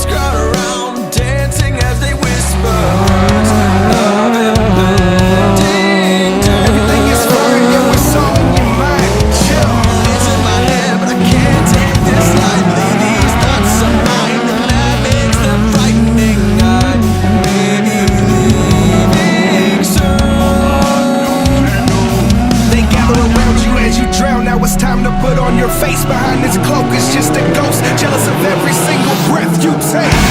crowd around, dancing as they whisper words of impending doom. Everything is fine, yeah, we're so in your mind. Chill. It's in my head, but I can't take this lightly. These thoughts are mine, and that makes them frightening. I may be leaving soon. They gather around you as you drown. Now it's time to put on your face. Behind this cloak is just a ghost, jealous of every single breath you take.